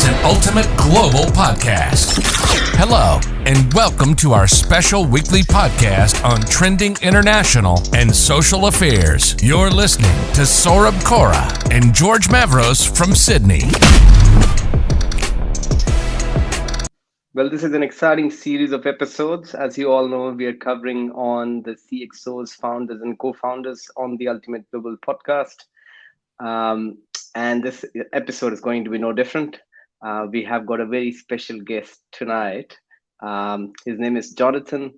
an ultimate global podcast. Hello, and welcome to our special weekly podcast on trending international and social affairs. You're listening to Saurabh Kora and George Mavros from Sydney. Well, this is an exciting series of episodes. As you all know, we are covering on the CXOs, founders, and co-founders on the Ultimate Global podcast. And this episode is going to be no different. We have got a very special guest tonight. His name is Jonathan.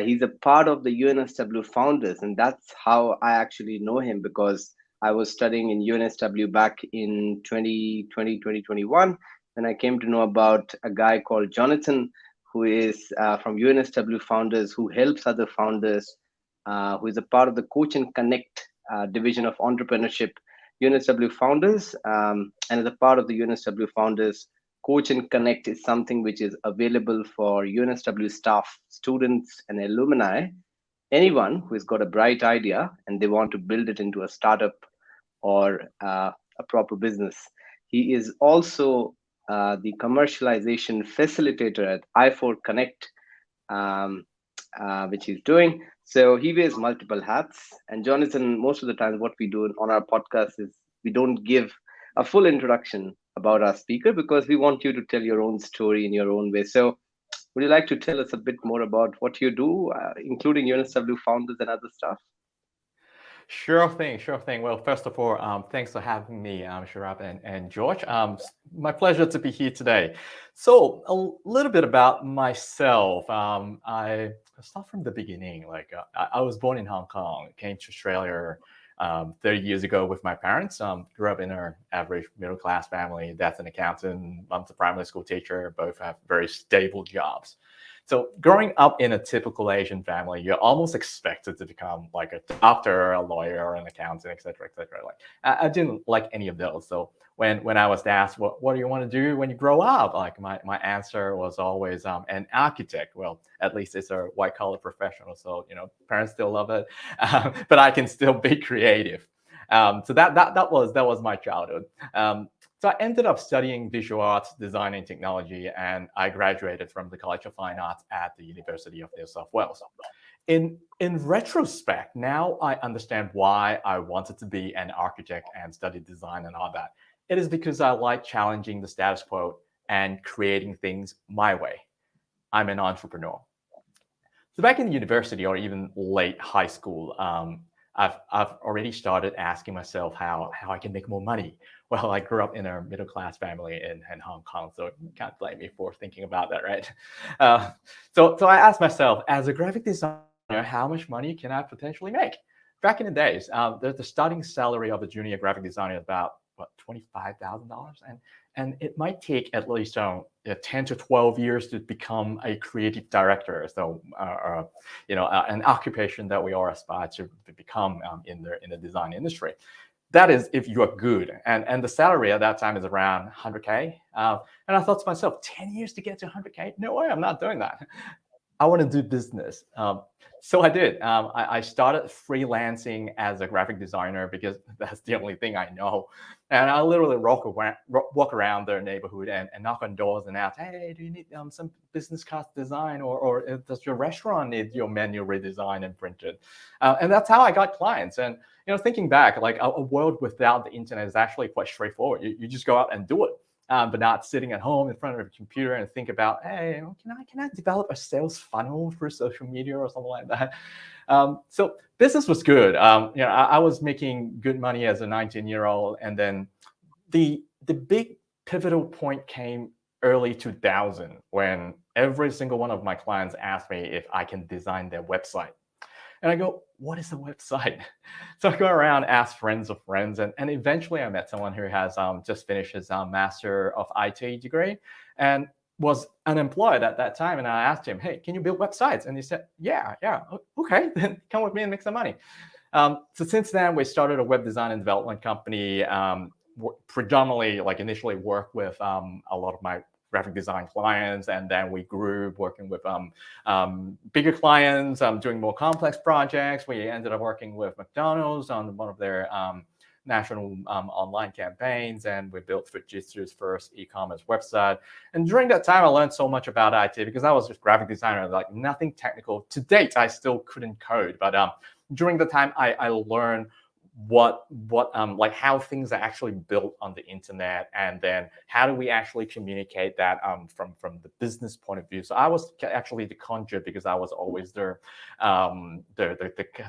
He's a part of the UNSW founders, and that's how I actually know him, because I was studying in UNSW back in 2021. And I came to know about a guy called Jonathan, who is from UNSW Founders, who helps other founders, who is a part of the Coach and Connect division of Entrepreneurship, UNSW Founders. And as a part of the UNSW Founders, Coach and Connect is something which is available for UNSW staff, students, and alumni. Anyone who has got a bright idea and they want to build it into a startup or a proper business. He is also the commercialization facilitator at I4 Connect, which he's doing. So he wears multiple hats. And Jonathan, most of the time, what we do on our podcast is we don't give a full introduction about our speaker, because we want you to tell your own story in your own way. So would you like to tell us a bit more about what you do, including UNSW founders and other stuff? Sure thing. Well, first of all, thanks for having me, Saurabh and George. My pleasure to be here today. So a little bit about myself. I start from the beginning. I was born in Hong Kong, came to Australia 30 years ago with my parents. Grew up in an average middle-class family. Dad's an accountant, mom's a primary school teacher. Both have very stable jobs. So growing up in a typical Asian family, you're almost expected to become like a doctor, a lawyer, an accountant, et cetera, et cetera. I didn't like any of those. So when I was asked, what do you want to do when you grow up? Like my answer was always an architect. Well, at least it's a white collar professional. So, parents still love it, but I can still be creative. So that was my childhood. So I ended up studying visual arts, design, and technology, and I graduated from the College of Fine Arts at the University of New South Wales. In retrospect, now I understand why I wanted to be an architect and study design and all that. It is because I like challenging the status quo and creating things my way. I'm an entrepreneur. So back in university or even late high school, I've already started asking myself how I can make more money. Well, I grew up in a middle-class family in Hong Kong, so you can't blame me for thinking about that, right? So I asked myself, as a graphic designer, how much money can I potentially make? Back in the days, the starting salary of a junior graphic designer is about, $25,000? And it might take at least 10 to 12 years to become a creative director. So, an occupation that we all aspire to become in the design industry. That is if you are good. And the salary at that time is around 100K. And I thought to myself, 10 years to get to 100K? No way, I'm not doing that. I want to do business. So I did. I started freelancing as a graphic designer because that's the only thing I know. And I literally walk around their neighborhood and knock on doors and ask, hey, do you need some business card design? Or does your restaurant need your menu redesigned and printed? And that's how I got clients. And thinking back, like a world without the internet is actually quite straightforward. You just go out and do it. But not sitting at home in front of a computer and think about, hey, can I develop a sales funnel for social media or something like that? So business was good. I was making good money as a 19-year-old, and then the big pivotal point came early 2000 when every single one of my clients asked me if I can design their website. And I go, what is a website? So I go around, ask friends of friends, and eventually I met someone who has just finished his Master of IT degree and was unemployed at that time. And I asked him, hey, can you build websites? And he said, yeah, okay, then come with me and make some money. So since then, we started a web design and development company, predominantly initially work with a lot of my graphic design clients, and then we grew working with bigger clients, doing more complex projects. We ended up working with McDonald's on one of their national online campaigns, and we built Fujitsu's first e-commerce website. And during that time, I learned so much about IT because I was just graphic designer, like nothing technical. To date, I still couldn't code, but during the time, I learned what like how things are actually built on the internet, and then how do we actually communicate that from the business point of view. So I was actually the conduit because I was always the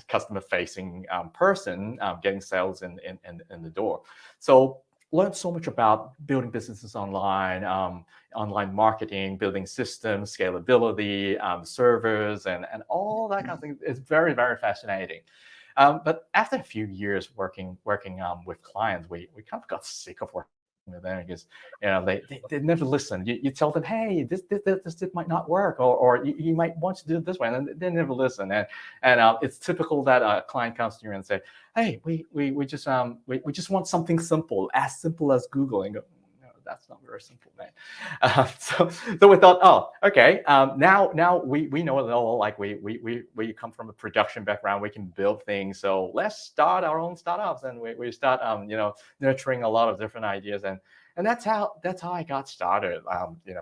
customer facing person getting sales in the door. So learned so much about building businesses online, online marketing, building systems, scalability, servers, and all that kind of thing. It's very, very fascinating. But after a few years working with clients, we kind of got sick of working with them because they never listen. You tell them, hey, this might not work, or you might want to do it this way, and they never listen. And it's typical that a client comes to you and say, hey, we just want something simple as Google, and go, that's not very simple, man. So we thought, oh, okay. Now we know it all. Like we come from a production background. We can build things. So let's start our own startups, and we start nurturing a lot of different ideas, and that's how I got started.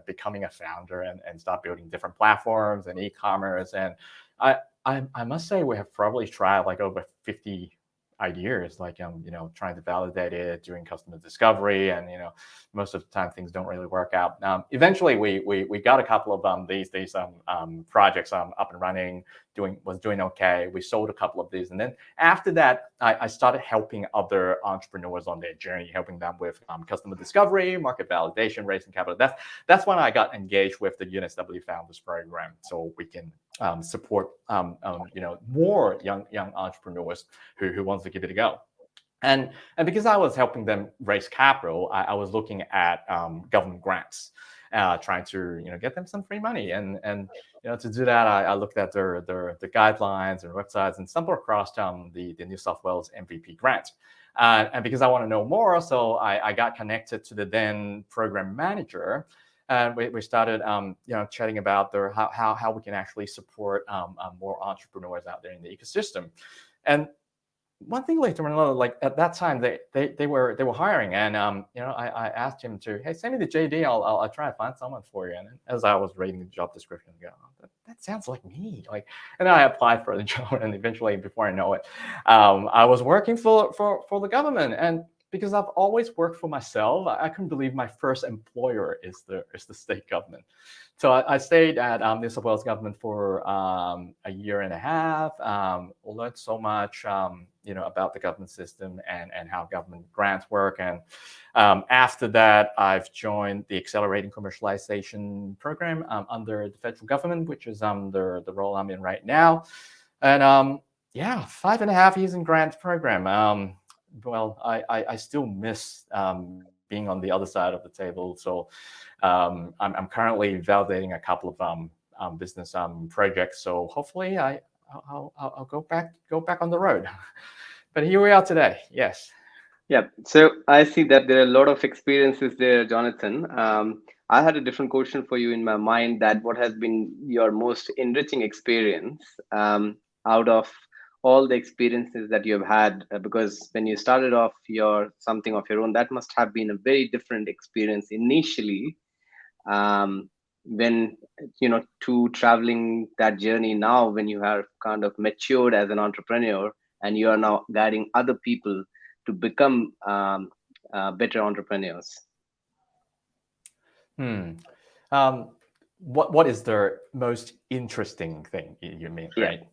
Becoming a founder and start building different platforms and e-commerce. And I must say we have probably tried like over 50 ideas, like trying to validate it, doing customer discovery, and most of the time things don't really work out. Eventually we got a couple of these projects up and running, was doing okay. We sold a couple of these, and then after that I started helping other entrepreneurs on their journey, helping them with customer discovery, market validation, raising capital. That's when I got engaged with the UNSW Founders Program, so we can support more young entrepreneurs who wants to give it a go. And because I was helping them raise capital, I was looking at government grants, trying to get them some free money. And to do that, I looked at the guidelines and websites and stumbled across the New South Wales MVP grant. And because I want to know more, so I got connected to the then program manager. And we started, chatting about how we can actually support more entrepreneurs out there in the ecosystem. And one thing later on another, like at that time they were hiring, and I asked him to, hey, send me the JD. I'll try to find someone for you. And as I was reading the job description, I go, oh, that sounds like me. Like, and then I applied for the job, and eventually, before I know it, I was working for the government. And because I've always worked for myself, I couldn't believe my first employer is the state government. So I stayed at New South Wales government for a year and a half. Learned so much, about the government system and how government grants work. And after that, I've joined the Accelerating Commercialization Program under the federal government, which is the role I'm in right now. And 5.5 years in grants program. Well, I still miss being on the other side of the table. So I'm currently validating a couple of business projects. So hopefully I'll go back on the road. But here we are today. Yes. Yeah. So I see that there are a lot of experiences there, Jonathan. I had a different question for you in my mind, that what has been your most enriching experience out of all the experiences that you've had, because when you started off something of your own, that must have been a very different experience initially, when to traveling that journey now, when you have kind of matured as an entrepreneur and you are now guiding other people to become better entrepreneurs. What is the most interesting thing you mean, Yeah. right?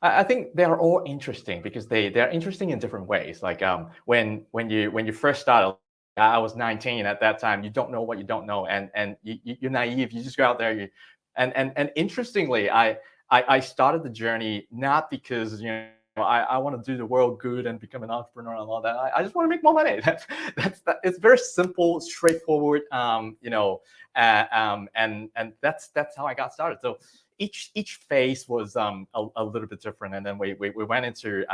I think they are all interesting because they're interesting in different ways. Like when you first started, I was 19 at that time. You don't know what you don't know, and you're naive. You just go out there. And interestingly, I started the journey not because I want to do the world good and become an entrepreneur and all that. I just want to make more money. It's very simple, straightforward. And that's how I got started. So each phase was a little bit different, and then we went into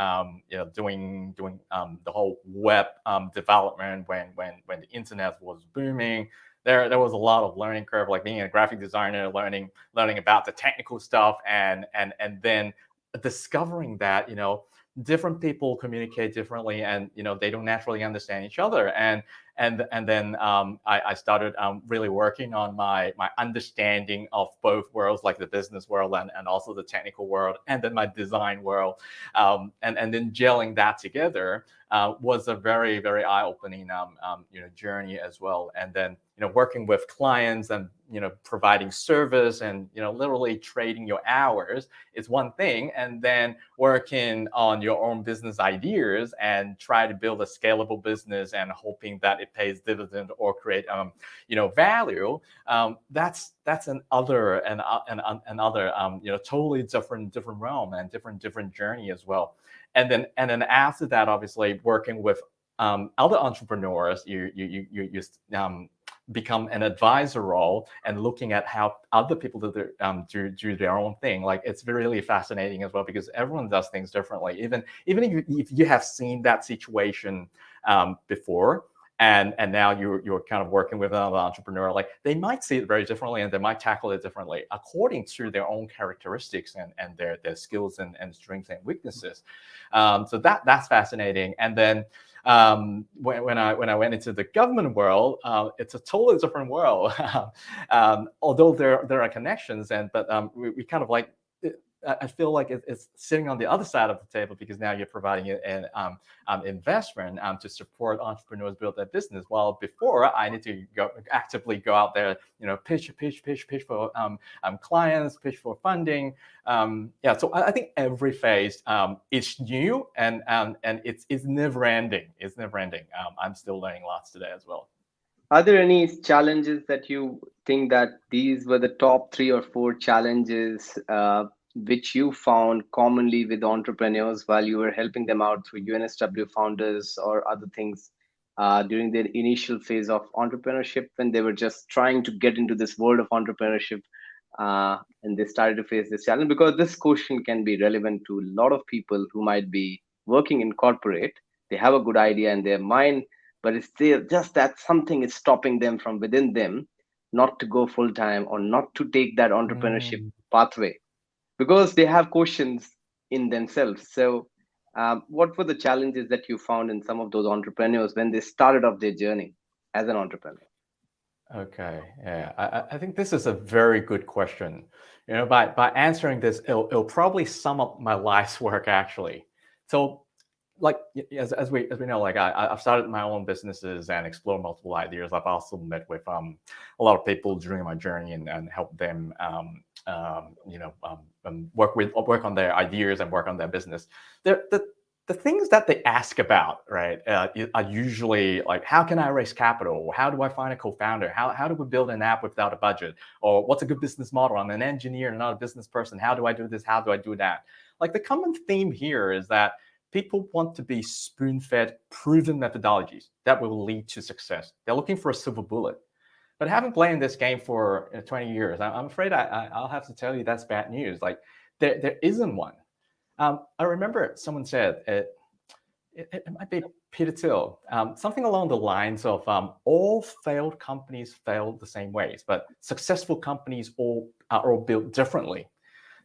doing the whole web development when the internet was booming. There was a lot of learning curve, like being a graphic designer, learning about the technical stuff, and then discovering that different people communicate differently, and they don't naturally understand each other. And then I started really working on my understanding of both worlds, like the business world and also the technical world, and then my design world, and then gelling that together was a very, very eye-opening journey as well. And then working with clients and providing service and literally trading your hours is one thing, and then working on your own business ideas and try to build a scalable business and hoping that it pays dividend or create value. That's another totally different realm and different journey as well. And then after that, obviously working with other entrepreneurs, you become an advisor role and looking at how other people do their own thing. Like, it's really fascinating as well, because everyone does things differently. Even if you have seen that situation before, and now you're kind of working with another entrepreneur, like, they might see it very differently and they might tackle it differently according to their own characteristics and their skills and strengths and weaknesses. So that's fascinating. And then when I went into the government world, it's a totally different world. Although there are connections, but we kind of like. I feel like it's sitting on the other side of the table, because now you're providing an investment to support entrepreneurs build their business. While before, I need to actively go out there, pitch for clients, pitch for funding. So I think every phase is new, and it's never ending. It's never ending. I'm still learning lots today as well. Are there any challenges that you think that these were the top 3 or 4 challenges which you found commonly with entrepreneurs while you were helping them out through UNSW founders or other things during their initial phase of entrepreneurship, when they were just trying to get into this world of entrepreneurship, and they started to face this challenge? Because this question can be relevant to a lot of people who might be working in corporate. They have a good idea in their mind, but it's still just that something is stopping them from within them not to go full time or not to take that entrepreneurship pathway, because they have questions in themselves. So what were the challenges that you found in some of those entrepreneurs when they started off their journey as an entrepreneur? Okay, yeah, I think this is a very good question. By answering this, it'll probably sum up my life's work, actually. So, like, as we know, like, I've started my own businesses and explored multiple ideas. I've also met with a lot of people during my journey and helped them work on their ideas and work on their business. The things that they ask about, right, are usually like, how can I raise capital? How do I find a co-founder? How do we build an app without a budget? Or what's a good business model? I'm an engineer and not a business person. How do I do this? How do I do that? Like, the common theme here is that people want to be spoon-fed proven methodologies that will lead to success. They're looking for a silver bullet. But having played in this game for 20 years, I'm afraid I'll have to tell you that's bad news. Like, there isn't one. I remember someone said, it might be Peter Thiel, something along the lines of all failed companies fail the same ways, but successful companies are all built differently.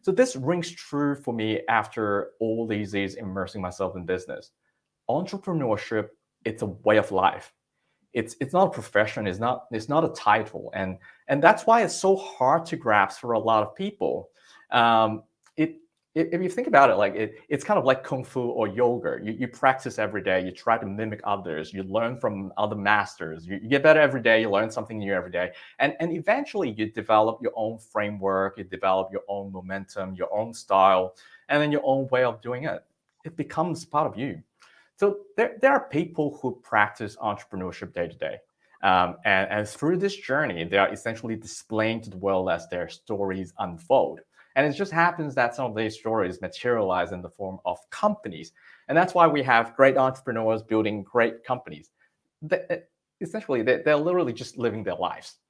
So this rings true for me after all these years immersing myself in business. Entrepreneurship, it's a way of life. It's not a profession. It's not a title, and that's why it's so hard to grasp for a lot of people. If you think about it, like, it's kind of like kung fu or yoga. You practice every day. You try to mimic others. You learn from other masters. You get better every day. You learn something new every day. And eventually you develop your own framework. You develop your own momentum, your own style, and then your own way of doing it. It becomes part of you. So there are people who practice entrepreneurship day to day. And through this journey, they are essentially displaying to the world as their stories unfold. And it just happens that some of these stories materialize in the form of companies. And that's why we have great entrepreneurs building great companies. Essentially, they're literally just living their lives.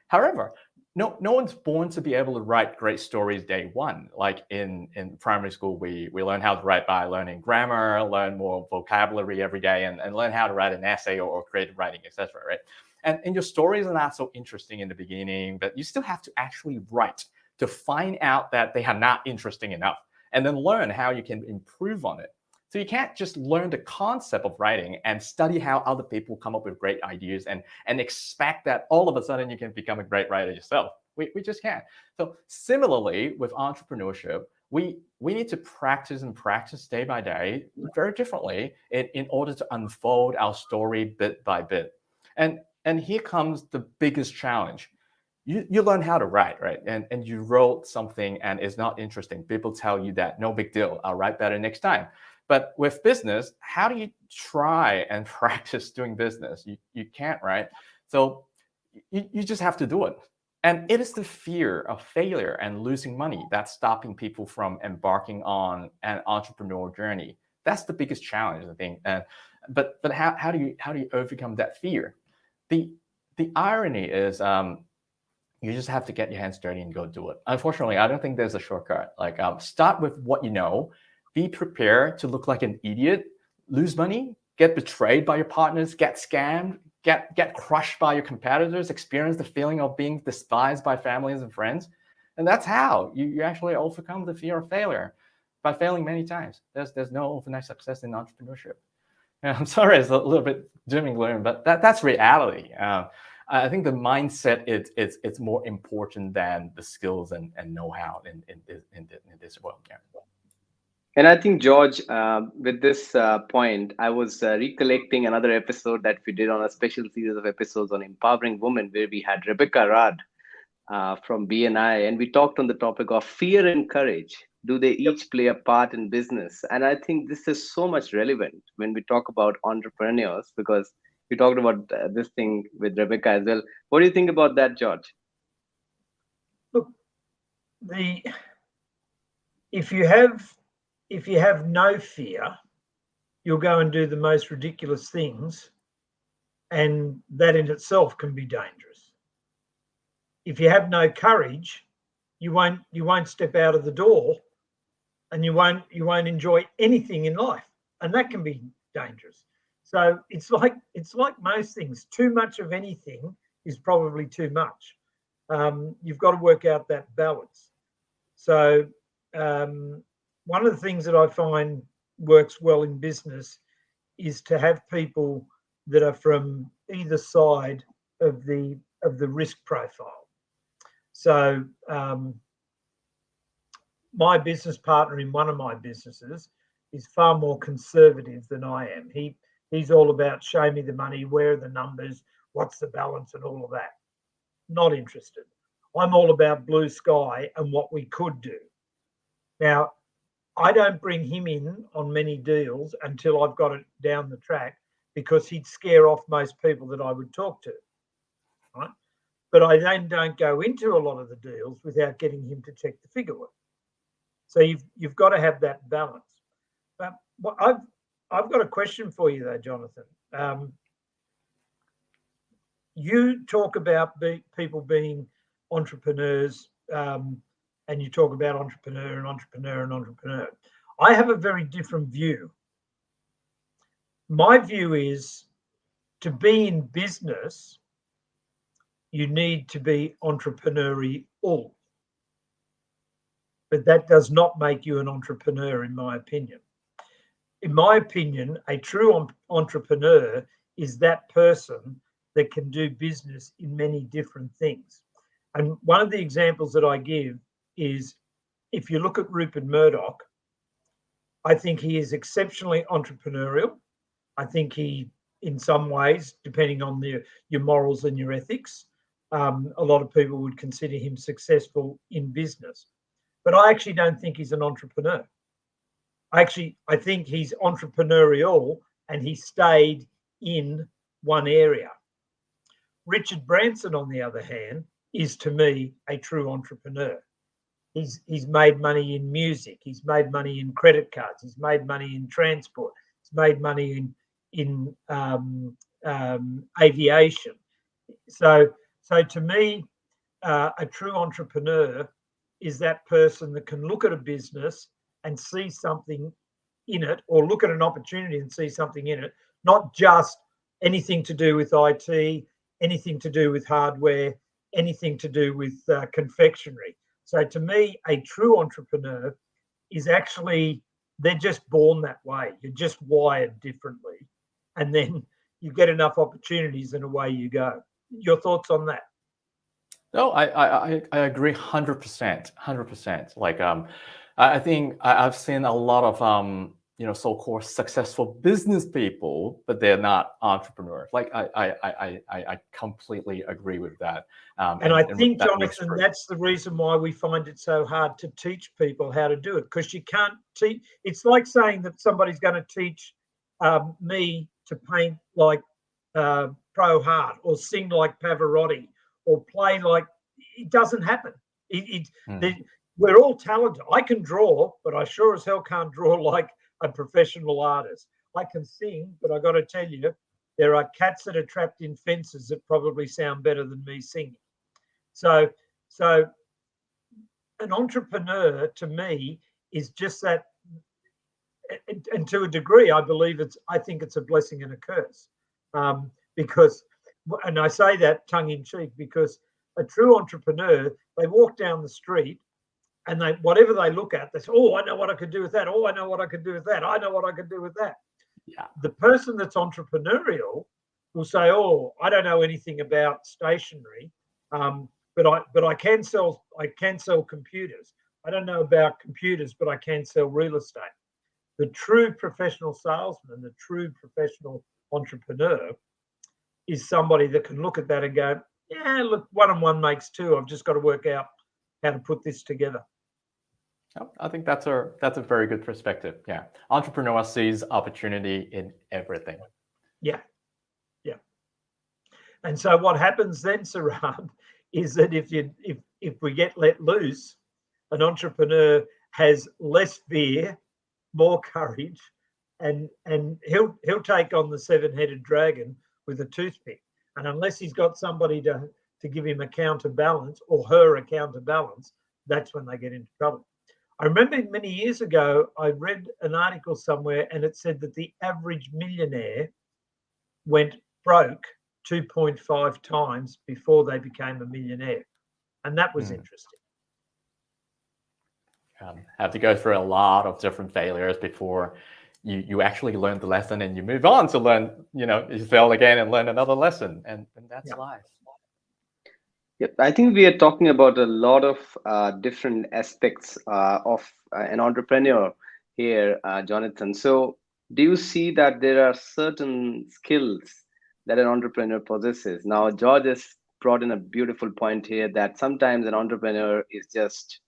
However, no one's born to be able to write great stories day one. Like in primary school, we learn how to write by learning grammar, learn more vocabulary every day, and learn how to write an essay or creative writing, etc. Right? And your stories are not so interesting in the beginning, but you still have to actually write to find out that they are not interesting enough, and then learn how you can improve on it. So you can't just learn the concept of writing and study how other people come up with great ideas and expect that all of a sudden you can become a great writer yourself. We just can't. So similarly with entrepreneurship, we need to practice and practice day by day very differently in order to unfold our story bit by bit. And here comes the biggest challenge. You learn how to write, right? And you wrote something and it's not interesting. People tell you that, no big deal, I'll write better next time. But with business, how do you try and practice doing business? You can't, right? So you just have to do it. And it is the fear of failure and losing money that's stopping people from embarking on an entrepreneurial journey. That's the biggest challenge, I think. But how do you overcome that fear? The irony is you just have to get your hands dirty and go do it. Unfortunately, I don't think there's a shortcut. Like start with what you know, be prepared to look like an idiot, lose money, get betrayed by your partners, get scammed, get crushed by your competitors, experience the feeling of being despised by families and friends. And that's how you actually overcome the fear of failure, by failing many times. There's no overnight success in entrepreneurship. I'm sorry, it's a little bit doom and gloom, but that's reality. I think the mindset it's more important than the skills and know-how in this world. Yeah. And I think, George, with this point, I was recollecting another episode that we did on a special series of episodes on empowering women, where we had Rebecca Rudd from BNI, and we talked on the topic of fear and courage. Do they each play a part in business? And I think this is so much relevant when we talk about entrepreneurs, because we talked about this thing with Rebecca as well. What do you think about that, George? Look, if you have no fear, you'll go and do the most ridiculous things, and that in itself can be dangerous. If you have no courage, you won't step out of the door, and you won't enjoy anything in life, and that can be dangerous. So it's like most things. Too much of anything is probably too much. You've got to work out that balance. So one of the things that I find works well in business is to have people that are from either side of the risk profile. So my business partner in one of my businesses is far more conservative than I am. He's all about show me the money, where are the numbers, what's the balance, and all of that. Not interested. I'm all about blue sky and what we could do. Now, I don't bring him in on many deals until I've got it down the track, because he'd scare off most people that I would talk to, right? But I then don't go into a lot of the deals without getting him to check the figure work. So you've got to have that balance. But I've got a question for you though, Jonathan. You talk about people being entrepreneurs, and you talk about entrepreneur. I have a very different view. My view is, to be in business, you need to be entrepreneurial. But that does not make you an entrepreneur, in my opinion. In my opinion, a true entrepreneur is that person that can do business in many different things. And one of the examples that I give is, if you look at Rupert Murdoch, I think he is exceptionally entrepreneurial. I think he, in some ways, depending on your morals and your ethics, a lot of people would consider him successful in business. But I actually don't think he's an entrepreneur. I think he's entrepreneurial, and he stayed in one area. Richard Branson, on the other hand, is to me a true entrepreneur. He's made money in music. He's made money in credit cards. He's made money in transport. He's made money in aviation. So to me, a true entrepreneur is that person that can look at a business and see something in it, or look at an opportunity and see something in it, not just anything to do with IT, anything to do with hardware, anything to do with confectionery. So to me, a true entrepreneur is actually they're just born that way. You're just wired differently. And then you get enough opportunities and away you go. Your thoughts on that? No, I agree 100%, 100%. Like I think I've seen a lot of so-called successful business people, but they're not entrepreneurs. Like I completely agree with that. And I think, that Jonathan, that's the reason why we find it so hard to teach people how to do it, because you can't teach. It's like saying that somebody's going to teach me to paint like Pro Hart or sing like Pavarotti or play like. It doesn't happen. We're all talented. I can draw, but I sure as hell can't draw like a professional artist. I can sing, but I got to tell you, there are cats that are trapped in fences that probably sound better than me singing. So an entrepreneur to me is just that, and to a degree, I think it's a blessing and a curse, because, and I say that tongue in cheek, because a true entrepreneur, they walk down the street and they, whatever they look at, they say, oh, I know what I could do with that. Oh, I know what I could do with that. I know what I could do with that. Yeah. The person that's entrepreneurial will say, oh, I don't know anything about stationery, but I can sell computers. I don't know about computers, but I can sell real estate. The true professional salesman, the true professional entrepreneur is somebody that can look at that and go, yeah, look, 1 and 1 makes 2. I've just got to work out how to put this together. I think that's a very good perspective. Yeah, entrepreneur sees opportunity in everything. Yeah. And so what happens then, Saurabh, is that if we get let loose, an entrepreneur has less fear, more courage, and he'll take on the 7-headed dragon with a toothpick. And unless he's got somebody to give him a counterbalance or her a counterbalance, that's when they get into trouble. I remember many years ago, I read an article somewhere and it said that the average millionaire went broke 2.5 times before they became a millionaire. And that was interesting. Have to go through a lot of different failures before you actually learn the lesson, and you move on to learn, you fail again and learn another lesson, and that's life. Yep, I think we are talking about a lot of different aspects of an entrepreneur here, Jonathan. So do you see that there are certain skills that an entrepreneur possesses? Now, George has brought in a beautiful point here that sometimes an entrepreneur is just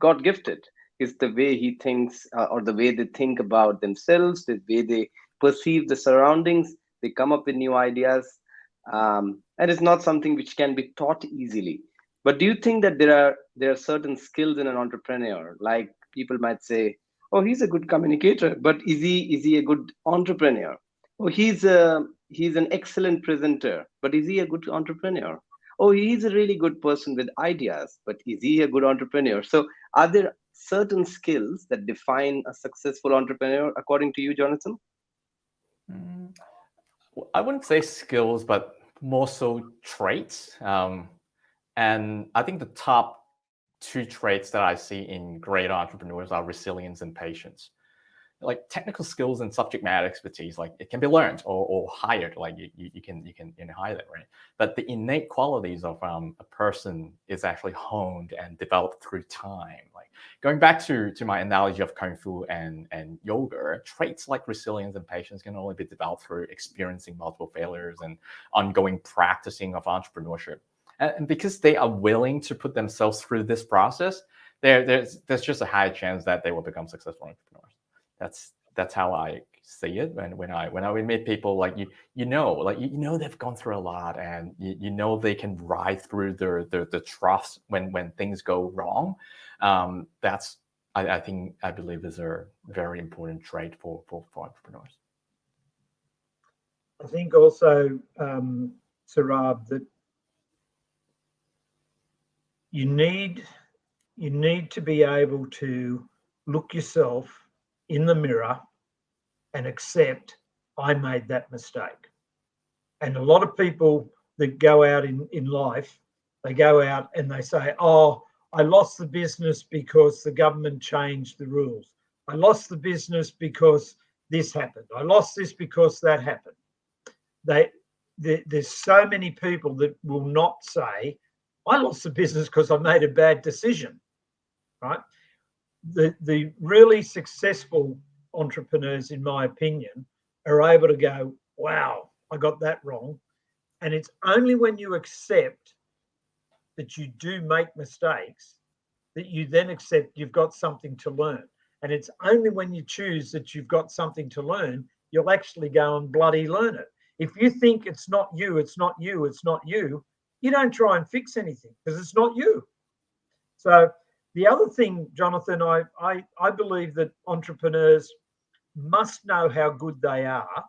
God gifted. It's the way he thinks, or the way they think about themselves, the way they perceive the surroundings. They come up with new ideas, and it's not something which can be taught easily. But do you think that there are certain skills in an entrepreneur? Like people might say, "Oh, he's a good communicator, but is he a good entrepreneur? Oh, he's an excellent presenter, but is he a good entrepreneur? Oh, he's a really good person with ideas, but is he a good entrepreneur?" So are there certain skills that define a successful entrepreneur, according to you, Jonathan? I wouldn't say skills, but more so traits. And I think the top 2 traits that I see in great entrepreneurs are resilience and patience. Like technical skills and subject matter expertise, like it can be learned or hired. Like you can hire that, right? But the innate qualities of a person is actually honed and developed through time. Like going back to my analogy of kung fu and yoga, traits like resilience and patience can only be developed through experiencing multiple failures and ongoing practicing of entrepreneurship. And because they are willing to put themselves through this process, there's just a high chance that they will become successful entrepreneurs. That's how I see it. When I meet people, like they've gone through a lot, and they can ride through the troughs when things go wrong. I believe is a very important trait for entrepreneurs. I think also, Saurabh, that you need to be able to look yourself in the mirror and accept, I made that mistake. And a lot of people that go out in life, they go out and they say, oh, I lost the business because the government changed the rules. I lost the business because this happened. I lost this because that happened. There's so many people that will not say, I lost the business because I made a bad decision, right? The really successful entrepreneurs, in my opinion, are able to go, wow, I got that wrong. And it's only when you accept that you do make mistakes that you then accept you've got something to learn. And it's only when you choose that you've got something to learn, you'll actually go and bloody learn it. If you think it's not you, it's not you, it's not you, you don't try and fix anything because it's not you. So the other thing, Jonathan, I believe that entrepreneurs must know how good they are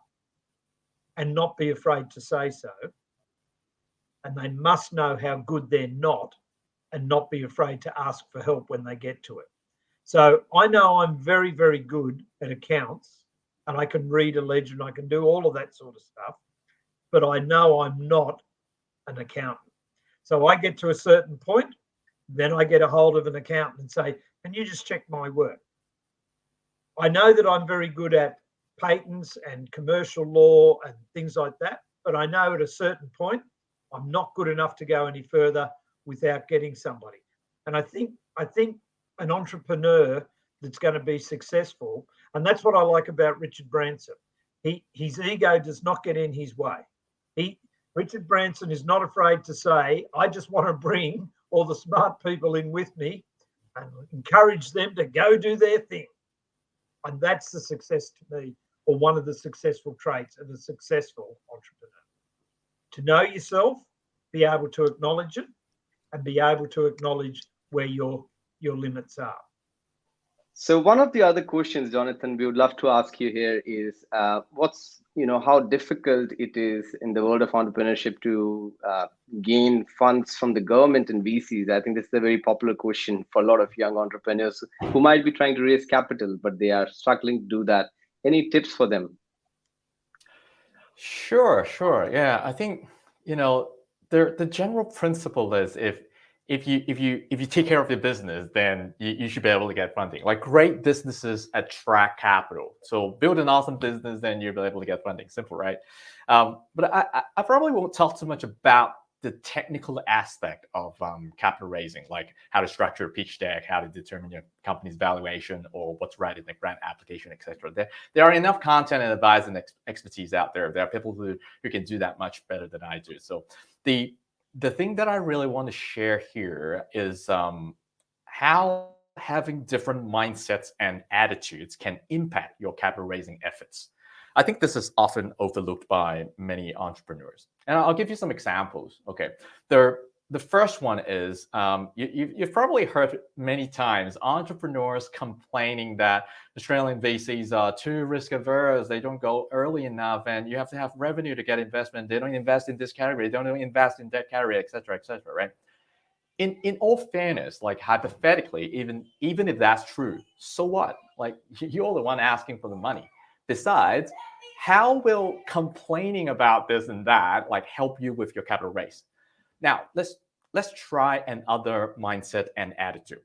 and not be afraid to say so. And they must know how good they're not and not be afraid to ask for help when they get to it. So I know I'm very, very good at accounts and I can read a ledger and I can do all of that sort of stuff, but I know I'm not an accountant. So I get to a certain point, then I get a hold of an accountant and say, can you just check my work? I know that I'm very good at patents and commercial law and things like that, but I know at a certain point, I'm not good enough to go any further without getting somebody. And I think an entrepreneur that's going to be successful, and that's what I like about Richard Branson. His ego does not get in his way. Richard Branson is not afraid to say, I just want to bring all the smart people in with me and encourage them to go do their thing. And that's the success to me, or one of the successful traits of a successful entrepreneur. To know yourself, be able to acknowledge it, and be able to acknowledge where your limits are. So one of the other questions, Jonathan, we would love to ask you here is how difficult it is in the world of entrepreneurship to gain funds from the government and VCs. I think this is a very popular question for a lot of young entrepreneurs who might be trying to raise capital, but they are struggling to do that. Any tips for them? Sure. Yeah, I think the general principle is if you take care of your business, then you should be able to get funding. Like great businesses attract capital. So build an awesome business, then you'll be able to get funding. Simple, right? But I probably won't talk too much about the technical aspect of capital raising, like how to structure a pitch deck, how to determine your company's valuation, or what's right in the grant application, etc. There are enough content and advice and expertise out there. There are people who can do that much better than I do. So the thing that I really want to share here is how having different mindsets and attitudes can impact your capital raising efforts. I think this is often overlooked by many entrepreneurs. And I'll give you some examples. Okay. The first one is you've probably heard many times entrepreneurs complaining that Australian VCs are too risk averse. They don't go early enough, and you have to have revenue to get investment. They don't invest in this category. They don't invest in that category, et cetera, right? In all fairness, like hypothetically, even if that's true, so what? Like you're the one asking for the money. Besides, how will complaining about this and that like help you with your capital raise? Now, let's try another mindset and attitude.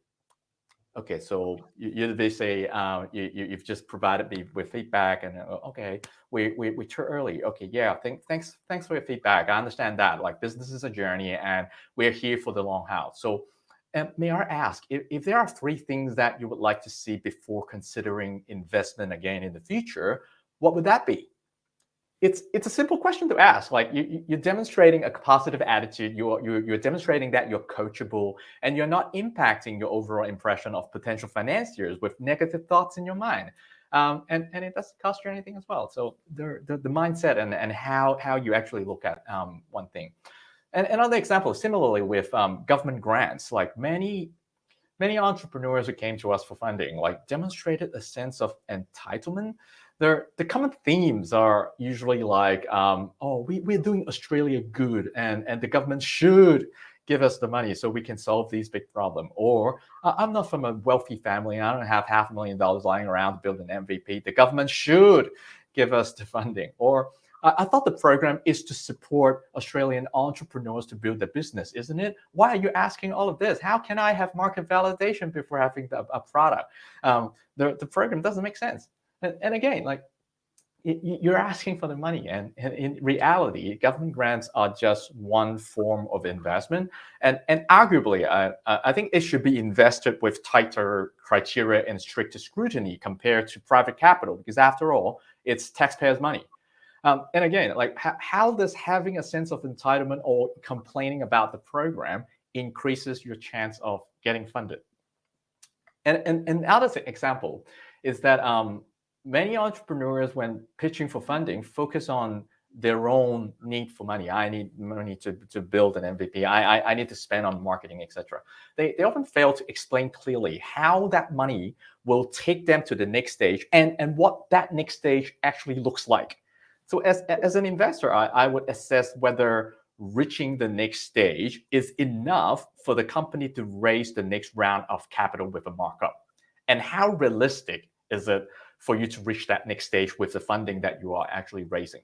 Okay, so they say you've just provided me with feedback, and okay, we're too early. Okay, yeah, thanks for your feedback. I understand that. Like business is a journey, and we're here for the long haul. So, may I ask if there are 3 things that you would like to see before considering investment again in the future? What would that be? It's a simple question to ask. Like you're demonstrating a positive attitude. You're demonstrating that you're coachable and you're not impacting your overall impression of potential financiers with negative thoughts in your mind. And it doesn't cost you anything as well. So the mindset and how you actually look at one thing. And another example, similarly with government grants, like many entrepreneurs who came to us for funding, like demonstrated a sense of entitlement. The common themes are usually like, we're doing Australia good, and the government should give us the money so we can solve these big problems. Or I'm not from a wealthy family and I don't have $500,000 lying around to build an MVP. The government should give us the funding. Or I thought the program is to support Australian entrepreneurs to build their business, isn't it? Why are you asking all of this? How can I have market validation before having a product? The program doesn't make sense. And again, like, you're asking for the money, and in reality, government grants are just one form of investment, and arguably, I think it should be invested with tighter criteria and stricter scrutiny compared to private capital, because after all, it's taxpayers' money. And again, like, how does having a sense of entitlement or complaining about the program increases your chance of getting funded? And another example is that many entrepreneurs, when pitching for funding, focus on their own need for money. I need money to build an MVP. I need to spend on marketing, etc. They often fail to explain clearly how that money will take them to the next stage, and what that next stage actually looks like. So as an investor, I would assess whether reaching the next stage is enough for the company to raise the next round of capital with a markup. And how realistic is it for you to reach that next stage with the funding that you are actually raising?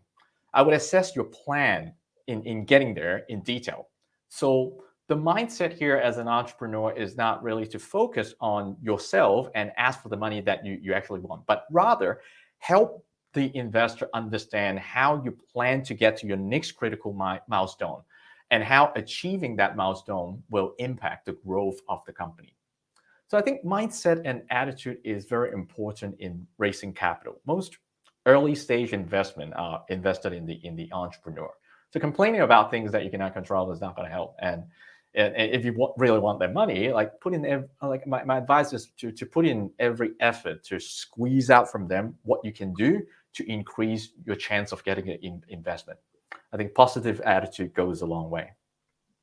I would assess your plan in getting there in detail. So the mindset here as an entrepreneur is not really to focus on yourself and ask for the money that you actually want, but rather help the investor understand how you plan to get to your next critical milestone, and how achieving that milestone will impact the growth of the company. So I think mindset and attitude is very important in raising capital. Most early stage investment are invested in the entrepreneur. So complaining about things that you cannot control is not going to help. And if you really want their money, like, put in, like, my advice is to put in every effort to squeeze out from them what you can do to increase your chance of getting an investment. I think positive attitude goes a long way.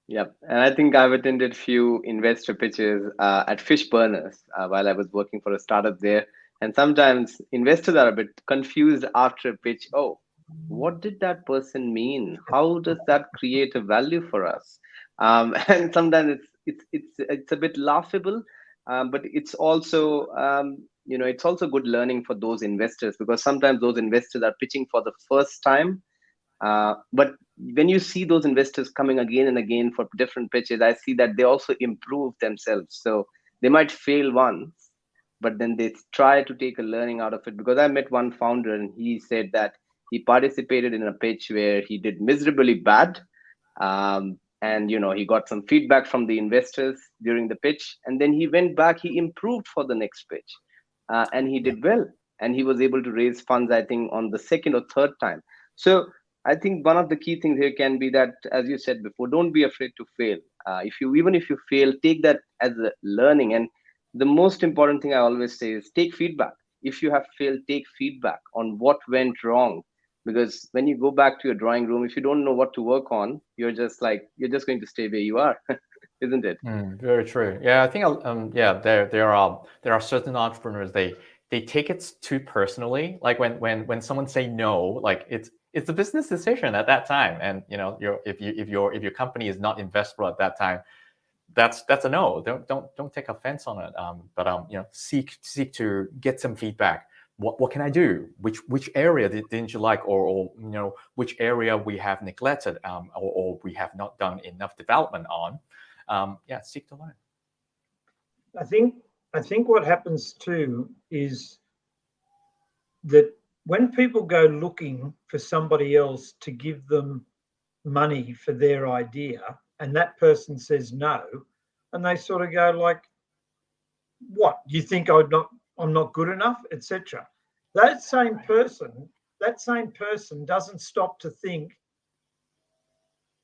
Yep. And I think I've attended few investor pitches at Fish Burners while I was working for a startup there. And sometimes investors are a bit confused after a pitch. Oh, what did that person mean? How does that create a value for us? And sometimes it's a bit laughable, but it's also it's also good learning for those investors, because sometimes those investors are pitching for the first time. But when you see those investors coming again and again for different pitches, I see that they also improve themselves. So they might fail once, but then they try to take a learning out of it. Because I met one founder, and he said that he participated in a pitch where he did miserably bad. And he got some feedback from the investors during the pitch, and then he went back, he improved for the next pitch, and he did well, and he was able to raise funds, I think, on the second or third time. So I think one of the key things here can be that, as you said before, don't be afraid to fail. Even if you fail, take that as a learning. And the most important thing I always say is take feedback. If you have failed, take feedback on what went wrong. Because when you go back to your drawing room, if you don't know what to work on, you're just going to stay where you are, isn't it? Very true. Yeah, I think there are certain entrepreneurs, they take it too personally. Like when someone say no, like it's a business decision at that time, and if your company is not investable at that time, that's a no. Don't take offense on it. But seek to get some feedback. What can I do? Which area didn't you like, or which area we have neglected, or we have not done enough development on? Seek to learn. I think what happens too is that when people go looking for somebody else to give them money for their idea, and that person says no, and they sort of go like, "What? You think I'm not good enough," etc. That same person doesn't stop to think,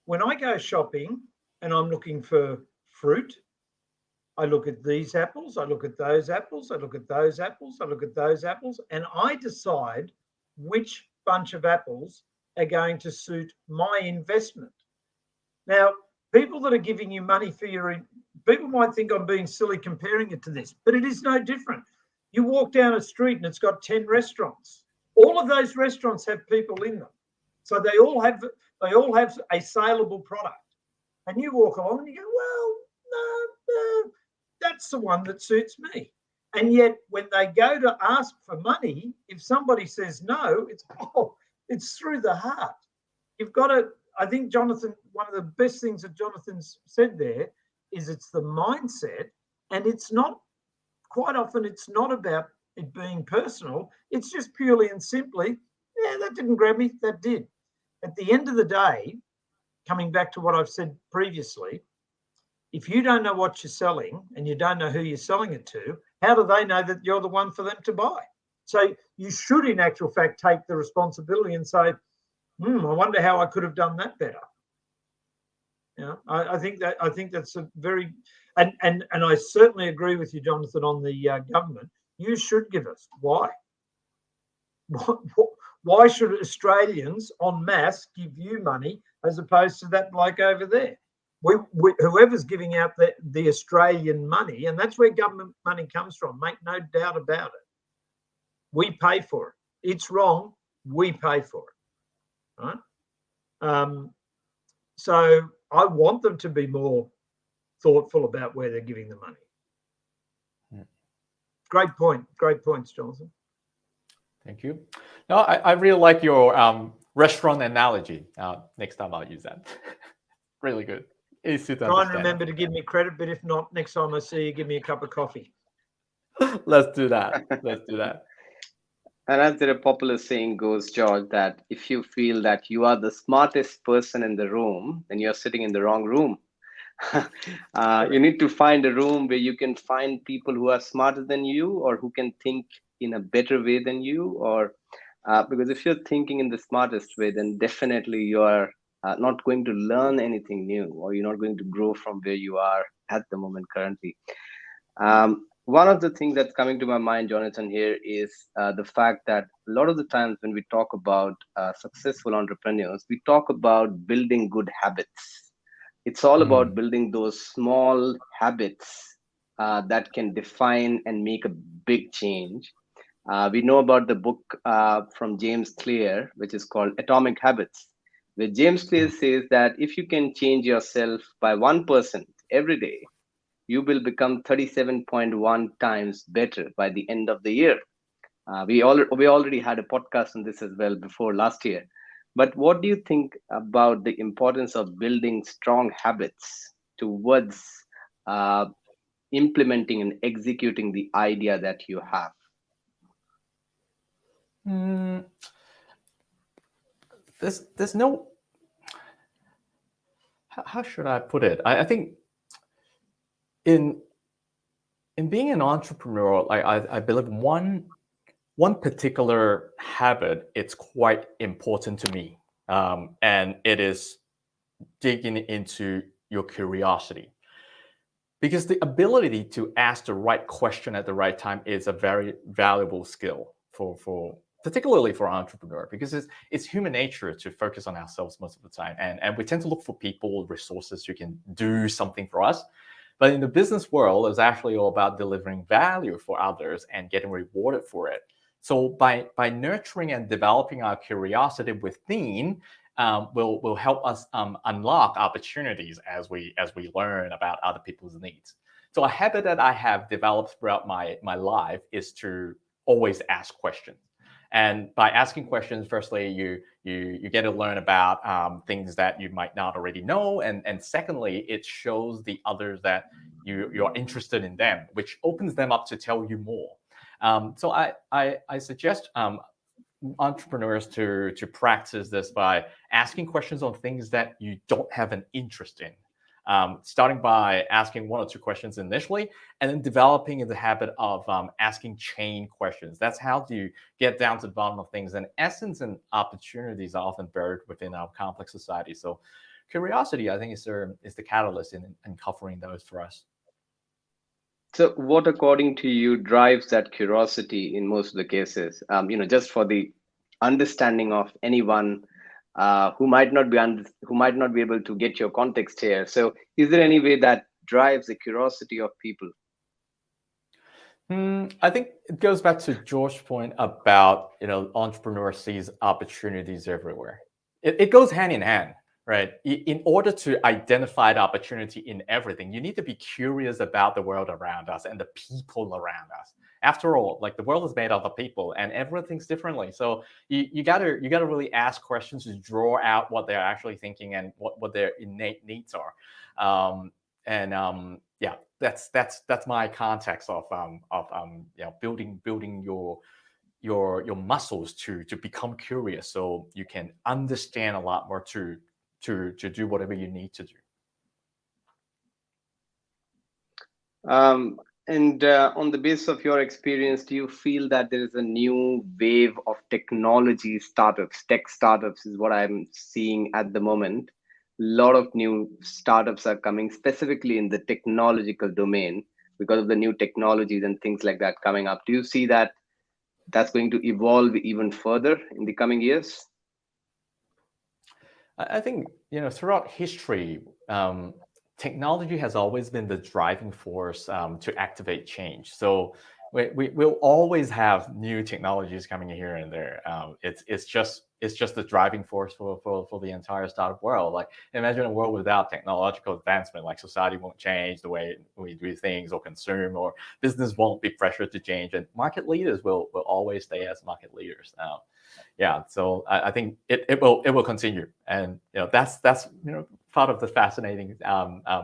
when I go shopping and I'm looking for fruit, I look at these apples, I look at those apples, I look at those apples, I look at those apples, and I decide which bunch of apples are going to suit my investment. Now, people that are giving you money for people might think I'm being silly comparing it to this, but it is no different. You walk down a street and it's got 10 restaurants. All of those restaurants have people in them. So they all have a saleable product. And you walk along and you go, well, no, that's the one that suits me. And yet when they go to ask for money, if somebody says no, it's, oh, It's through the heart. You've got to, I think, Jonathan, one of the best things that Jonathan's said there is it's the mindset, and it's not, quite often, it's not about it being personal. It's just purely and simply, yeah, that didn't grab me, that did. At the end of the day, coming back to what I've said previously, if you don't know what you're selling and you don't know who you're selling it to, how do they know that you're the one for them to buy? So you should, in actual fact, take the responsibility and say, I wonder how I could have done that better. I think that's a very, and I certainly agree with you, Jonathan, on the government. You should give us why. Why should Australians en masse give you money as opposed to that bloke over there? Whoever's giving out the Australian money, and that's where government money comes from, make no doubt about it. We pay for it. It's wrong. We pay for it. Right? So I want them to be more thoughtful about where they're giving the money. Yeah. Great point. Great points, Jonathan. Thank you. No, I really like your restaurant analogy. Next time I'll use that. Really good. Easy to Try and understand. remember to give me credit, but if not, next time I see you, give me a cup of coffee. Let's do that. Let's do that. And as the popular saying goes, George, that if you feel that you are the smartest person in the room, then you're sitting in the wrong room. You need to find a room where you can find people who are smarter than you or who can think in a better way than you, or because if you're thinking in the smartest way, then definitely you are not going to learn anything new, or you're not going to grow from where you are at the moment currently. One of the things that's coming to my mind, Jonathan, here is the fact that a lot of the times when we talk about successful entrepreneurs, we talk about building good habits. It's all about building those small habits that can define and make a big change. We know about the book from James Clear, which is called Atomic Habits, where James Clear says that if you can change yourself by 1% every day, you will become 37.1 times better by the end of the year. We already had a podcast on this as well before last year. But what do you think about the importance of building strong habits towards implementing and executing the idea that you have? There's no, how should I put it? I think in being an entrepreneur, I believe one particular habit, it's quite important to me, and it is digging into your curiosity, because the ability to ask the right question at the right time is a very valuable skill for particularly for an entrepreneur, because it's human nature to focus on ourselves most of the time, and we tend to look for people, resources who can do something for us. But in the business world, it's actually all about delivering value for others and getting rewarded for it. So by nurturing and developing our curiosity within, will help us unlock opportunities as we learn about other people's needs. So a habit that I have developed throughout my life is to always ask questions. And by asking questions, firstly, you get to learn about things that you might not already know, and secondly, it shows the others that you're interested in them, which opens them up to tell you more. So I suggest entrepreneurs to practice this by asking questions on things that you don't have an interest in. Starting by asking 1 or 2 questions initially, and then developing the habit of asking chain questions. That's how you get down to the bottom of things. And essence and opportunities are often buried within our complex society. So curiosity, I think, is the catalyst in uncovering those for us. So what, according to you, drives that curiosity in most of the cases? Just for the understanding of anyone who might not be able to get your context here. So is there any way that drives the curiosity of people? I think it goes back to George's point about, entrepreneurs sees opportunities everywhere. It goes hand in hand, right? In order to identify the opportunity in everything, you need to be curious about the world around us and the people around us. After all, like the world is made up of people, and everyone thinks differently. So you gotta really ask questions to draw out what they're actually thinking and what their innate needs are. Yeah, that's my context of building your muscles to become curious, so you can understand a lot more to do whatever you need to do. And on the basis of your experience, do you feel that there is a new wave of technology startups? Tech startups is what I'm seeing at the moment. A lot of new startups are coming specifically in the technological domain because of the new technologies and things like that coming up. Do you see that that's going to evolve even further in the coming years? I think, throughout history, technology has always been the driving force to activate change. So we'll always have new technologies coming in here and there. It's just the driving force for the entire startup world. Like, imagine a world without technological advancement. Like, society won't change the way we do things or consume, or business won't be pressured to change, and market leaders will always stay as market leaders. Yeah, so I think it will continue, and that's part of the fascinating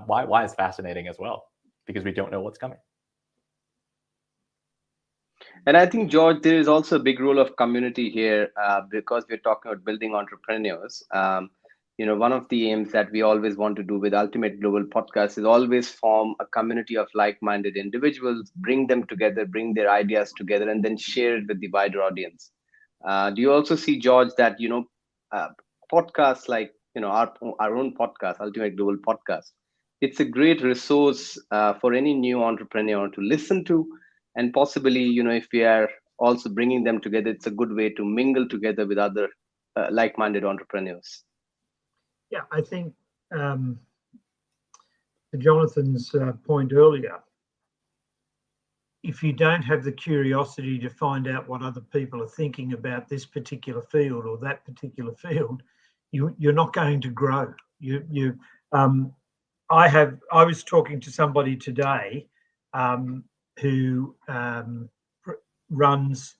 why it's fascinating as well, because we don't know what's coming. And I think, George, there is also a big role of community here, because we're talking about building entrepreneurs. One of the aims that we always want to do with Ultimate Global Podcast is always form a community of like-minded individuals, bring them together, bring their ideas together, and then share it with the wider audience. Do you also see, George, that podcasts like our own podcast, Ultimate Global Podcast, it's a great resource for any new entrepreneur to listen to, and possibly, if we are also bringing them together, it's a good way to mingle together with other like-minded entrepreneurs. Yeah, I think to Jonathan's point earlier, if you don't have the curiosity to find out what other people are thinking about this particular field or that particular field, you're not going to grow. I was talking to somebody today who runs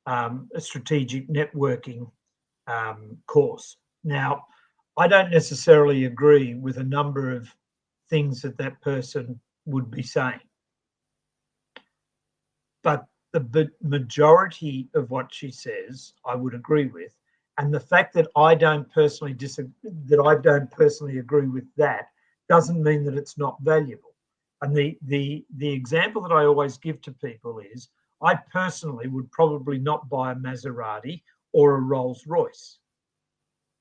a strategic networking course. Now, I don't necessarily agree with a number of things that person would be saying, but the majority of what she says I would agree with, and the fact that I don't personally agree with that doesn't mean that it's not valuable. And the example that I always give to people is, I personally would probably not buy a Maserati or a Rolls Royce,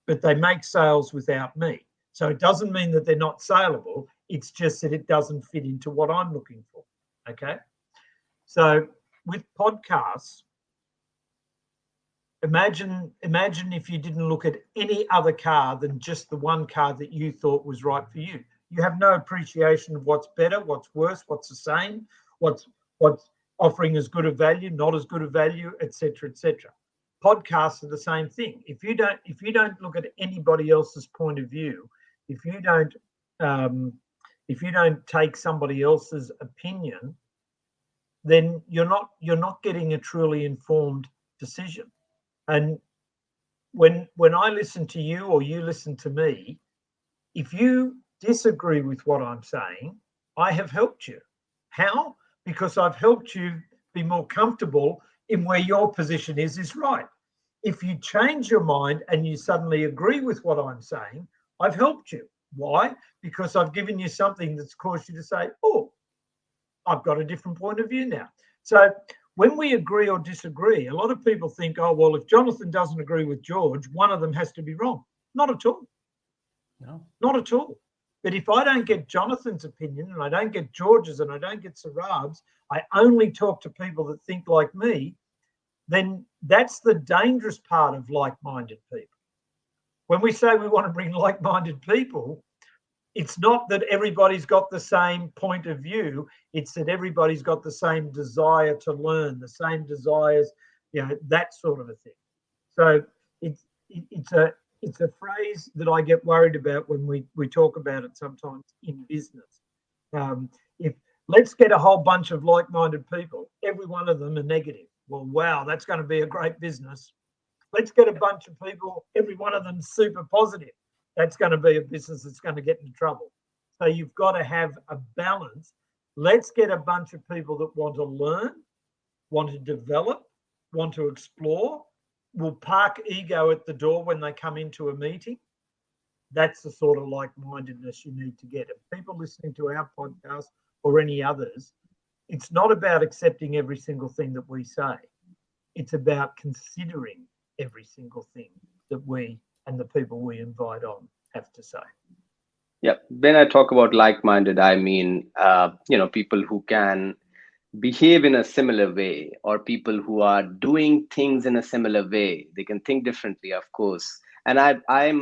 but they make sales without me. So it doesn't mean that they're not saleable. It's just that it doesn't fit into what I'm looking for. Okay. So with podcasts, imagine if you didn't look at any other car than just the one car that you thought was right for you. You have no appreciation of what's better, what's worse, what's the same, what's offering as good a value, not as good a value, etc., etc. Podcasts are the same thing. If you don't look at anybody else's point of view, if you don't take somebody else's opinion, then you're not getting a truly informed decision. And when I listen to you or you listen to me, if you disagree with what I'm saying, I have helped you. How? Because I've helped you be more comfortable in where your position is right. If you change your mind and you suddenly agree with what I'm saying, I've helped you. Why? Because I've given you something that's caused you to say, oh, I've got a different point of view now. So when we agree or disagree, a lot of people think, oh, well, if Jonathan doesn't agree with George, one of them has to be wrong. Not at all. No. Not at all. But if I don't get Jonathan's opinion, and I don't get George's, and I don't get Sarab's, I only talk to people that think like me, then that's the dangerous part of like-minded people. When we say we want to bring like-minded people, it's not that everybody's got the same point of view. It's that everybody's got the same desire to learn, the same desires, that sort of a thing. So it's a phrase that I get worried about when we talk about it sometimes in business. If Let's get a whole bunch of like-minded people. Every one of them are negative. Well, wow, that's going to be a great business. Let's get a bunch of people, every one of them super positive. That's going to be a business that's going to get into trouble. So you've got to have a balance. Let's get a bunch of people that want to learn, want to develop, want to explore, will park ego at the door when they come into a meeting. That's the sort of like-mindedness you need to get. And people listening to our podcast or any others, it's not about accepting every single thing that we say. It's about considering every single thing that we and the people we invite on have to say. Yeah. When I talk about like-minded, I mean, people who can behave in a similar way, or people who are doing things in a similar way. They can think differently, of course. And I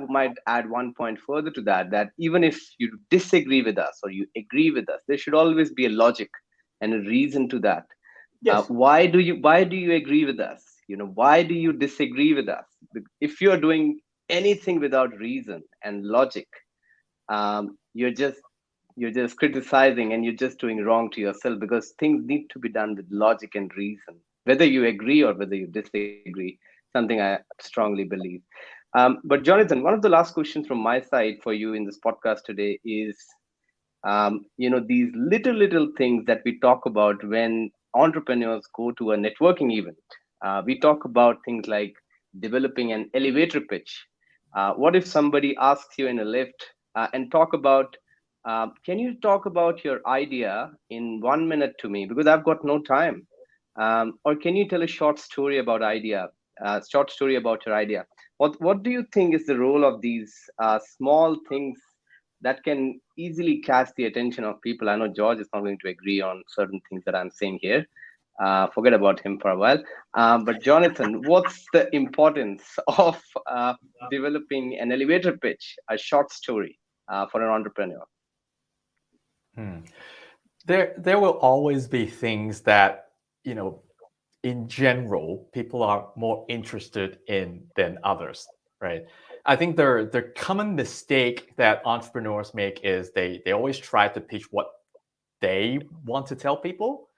might add one point further to that, that even if you disagree with us or you agree with us, there should always be a logic and a reason to that. Yes. Why do you agree with us? Why do you disagree with us? If you're doing anything without reason and logic, you're just criticizing, and you're just doing wrong to yourself, because things need to be done with logic and reason, whether you agree or whether you disagree. Something I strongly believe. But Jonathan, one of the last questions from my side for you in this podcast today is, these little things that we talk about when entrepreneurs go to a networking event. We talk about things like developing an elevator pitch. What if somebody asks you in a lift and talk about, can you talk about your idea in 1 minute to me, because I've got no time? Or can you tell a short story about your idea? What do you think is the role of these small things that can easily catch the attention of people? I know George is not going to agree on certain things that I'm saying here. Forget about him for a while. But Jonathan, what's the importance of developing an elevator pitch, a short story for an entrepreneur? There will always be things that, in general, people are more interested in than others, right? I think the common mistake that entrepreneurs make is they always try to pitch what they want to tell people,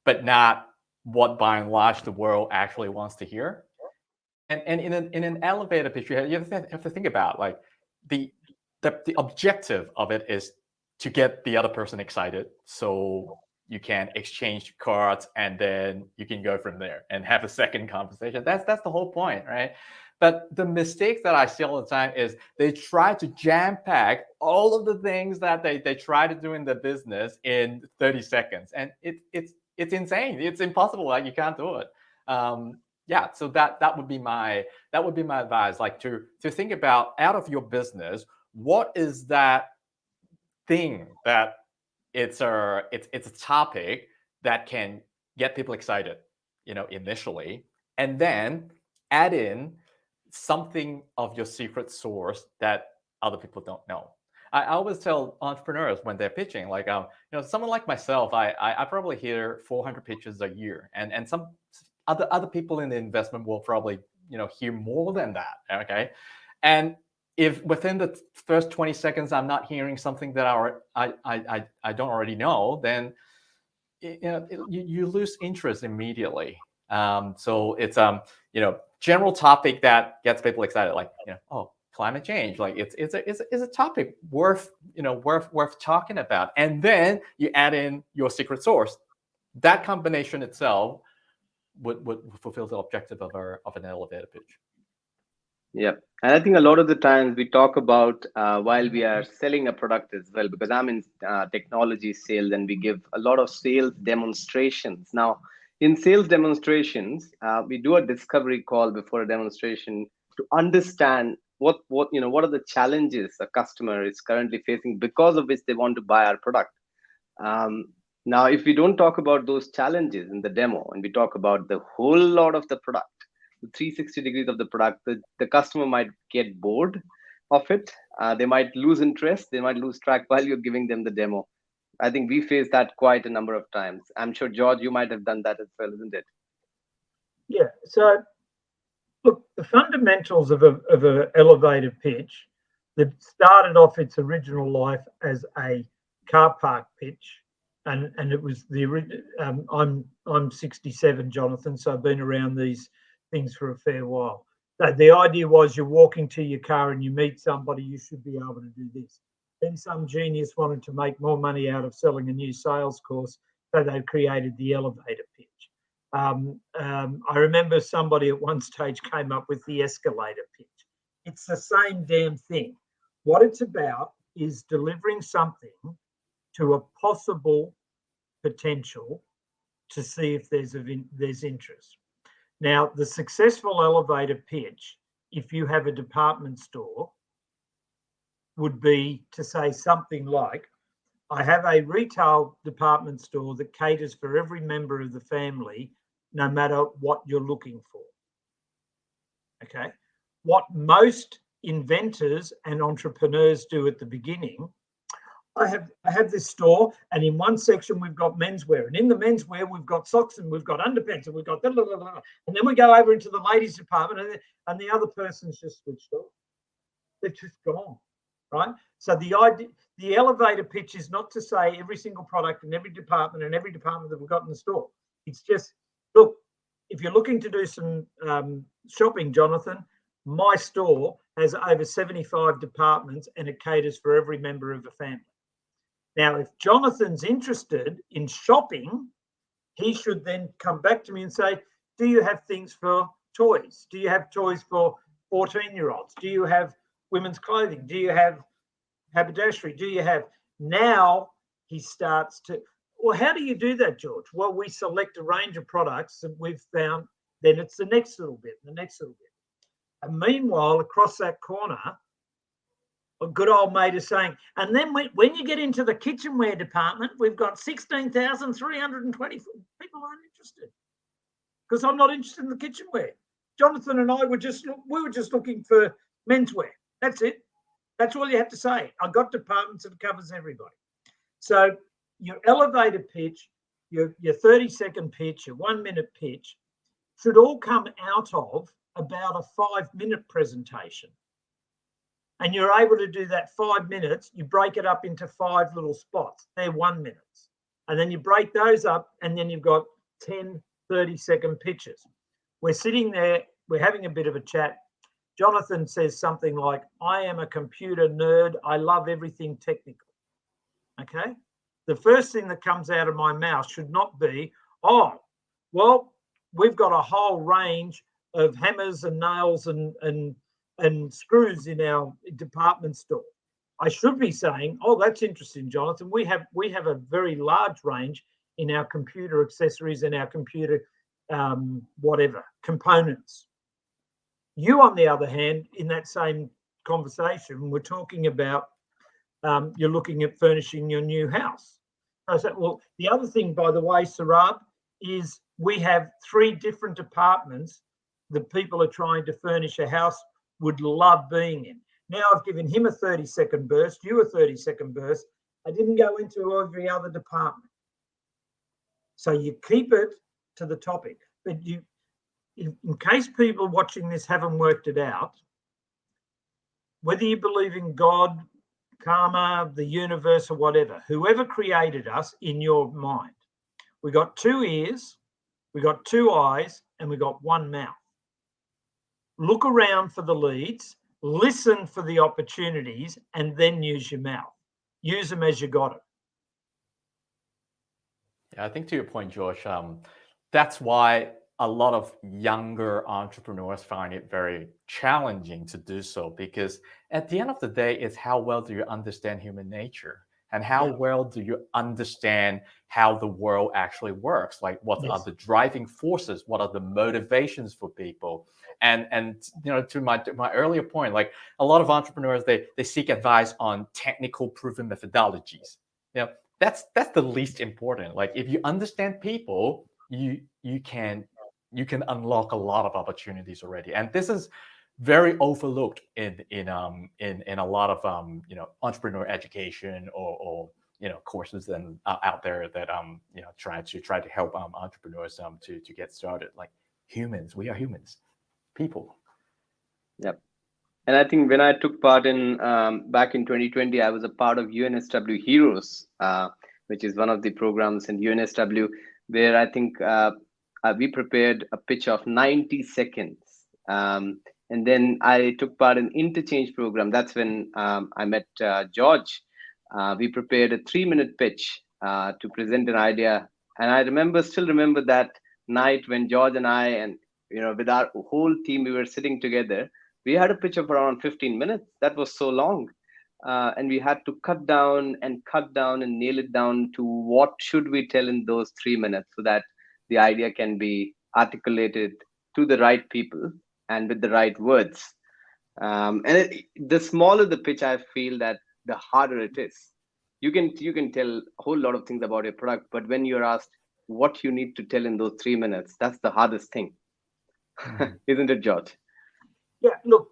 but not what by and large the world actually wants to hear. And in an elevator pitch, you have to think about, like, the objective of it is to get the other person excited, so you can exchange cards, and then you can go from there and have a second conversation. That's the whole point, right? But the mistake that I see all the time is they try to jam pack all of the things that they try to do in the business in 30 seconds, and it's insane. It's impossible. Like, you can't do it. So that would be my advice. Like, to think about, out of your business, what is that thing that it's a topic that can get people excited, initially, and then add in something of your secret sauce that other people don't know. I always tell entrepreneurs when they're pitching, like, someone like myself, I probably hear 400 pitches a year, and some other people in the investment will probably, hear more than that. Okay, and if within the first 20 seconds I'm not hearing something that I don't already know, then you lose interest immediately. So it's general topic that gets people excited, like, climate change, like it's a topic worth talking about, and then you add in your secret sauce. That combination itself would fulfill the objective of an elevator pitch. Yeah. And I think a lot of the times we talk about while we are selling a product as well, because I'm in technology sales, and we give a lot of sales demonstrations. Now, in sales demonstrations, we do a discovery call before a demonstration to understand what are the challenges a customer is currently facing, because of which they want to buy our product. Now, if we don't talk about those challenges in the demo, and we talk about the whole lot of the product, 360 degrees of the product, the customer might get bored of it. They might lose interest. They might lose track while you're giving them the demo. I think we face that quite a number of times. I'm sure, George, you might have done that as well, isn't it? Yeah. So, look, the fundamentals of an elevator pitch that started off its original life as a car park pitch and it was I'm 67, Jonathan, so I've been around these things for a fair while. So the idea was you're walking to your car and you meet somebody, you should be able to do this. Then some genius wanted to make more money out of selling a new sales course, so they created the elevator pitch. I remember somebody at one stage came up with the escalator pitch. It's the same damn thing. What it's about is delivering something to a possible potential to see if there's interest. Now, the successful elevator pitch, if you have a department store, would be to say something like, I have a retail department store that caters for every member of the family, no matter what you're looking for. Okay. What most inventors and entrepreneurs do at the beginning, I have this store, and in one section we've got menswear, and in the menswear we've got socks, and we've got underpants, and we've got blah, blah, blah, blah. And then we go over into the ladies department, and the other person's just switched off. They're just gone, right? So the elevator pitch is not to say every single product in every department that we've got in the store. It's just, look, if you're looking to do some shopping, Jonathan, my store has over 75 departments and it caters for every member of the family. Now, if Jonathan's interested in shopping, he should then come back to me and say, do you have things for toys? Do you have toys for 14-year-olds? Do you have women's clothing? Do you have haberdashery? Do you have... Now he starts to... Well, how do you do that, George? Well, we select a range of products that we've found. Then it's the next little bit, the next little bit. And meanwhile, across that corner, a good old mate is saying, and then when you get into the kitchenware department, we've got 16,320 people aren't interested because I'm not interested in the kitchenware. Jonathan and I were just looking for menswear. That's it. That's all you have to say. I've got departments that covers everybody. So your elevator pitch, your 30-second pitch, your 1-minute pitch should all come out of about a 5-minute presentation. And you're able to do that 5 minutes. You break it up into 5 little spots. They're 1 minutes. And then you break those up, and then you've got 10 30-second pitches. We're sitting there, we're having a bit of a chat. Jonathan says something like, I am a computer nerd. I love everything technical. Okay? The first thing that comes out of my mouth should not be, oh, well, we've got a whole range of hammers and nails and screws in our department store. I should be saying, oh, that's interesting, Jonathan. We have a very large range in our computer accessories and our computer whatever components. You, on the other hand, in that same conversation, we're talking about you're looking at furnishing your new house. I said, well, the other thing, by the way, Sarab, is we have 3 different departments that people are trying to furnish a house would love being in. Now I've given him a 30-second burst, you a 30-second burst. I didn't go into every other department. So you keep it to the topic. But in case people watching this haven't worked it out, whether you believe in God, karma, the universe, or whatever, whoever created us in your mind, we got 2 ears, we got 2 eyes, and we got 1 mouth. Look around for the leads, listen for the opportunities, and then use your mouth. Use them as you got it. Yeah, I think to your point, George, that's why a lot of younger entrepreneurs find it very challenging to do so, because at the end of the day, it's how well do you understand human nature, and how well do you understand how the world actually works? Like, what are the driving forces? What are the motivations for people? And you know, to my earlier point, like a lot of entrepreneurs, they seek advice on technical proven methodologies. You know, that's the least important. Like, if you understand people, you can unlock a lot of opportunities already. And this is very overlooked in a lot of you know, entrepreneur education or you know, courses and out there that you know, try to help entrepreneurs to get started. Like, humans, we are humans, people. Yep. And I think when I took part in back in 2020, I was a part of UNSW Heroes, where which is one of the programs in UNSW, where I think we prepared a pitch of 90 seconds. And then I took part in interchange program. That's when I met George. We prepared a 3-minute pitch to present an idea. And I still remember that night when George and I, and with our whole team, we were sitting together. We had a pitch of around 15 minutes. That was so long. And we had to cut down and nail it down to what should we tell in those 3 minutes so that the idea can be articulated to the right people and with the right words. The smaller the pitch, I feel that the harder it is. You can tell a whole lot of things about your product, but when you're asked what you need to tell in those 3 minutes, that's the hardest thing. Isn't it, George? Yeah, look,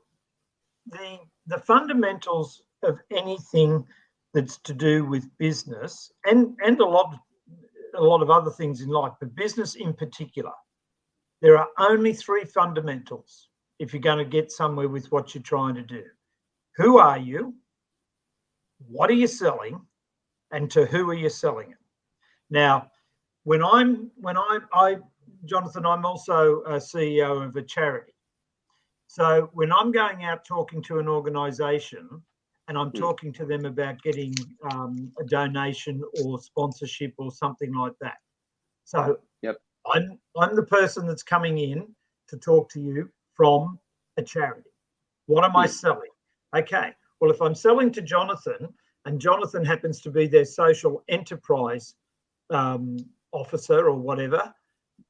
the fundamentals of anything that's to do with business and a lot of other things in life, but business in particular, there are only 3 fundamentals if you're going to get somewhere with what you're trying to do. Who are you? What are you selling? And to who are you selling it? Now, Jonathan, I'm also a CEO of a charity. So when I'm going out talking to an organization and I'm talking to them about getting a donation or sponsorship or something like that. So I'm the person that's coming in to talk to you from a charity. What am I selling? Okay, well, if I'm selling to Jonathan and Jonathan happens to be their social enterprise officer or whatever,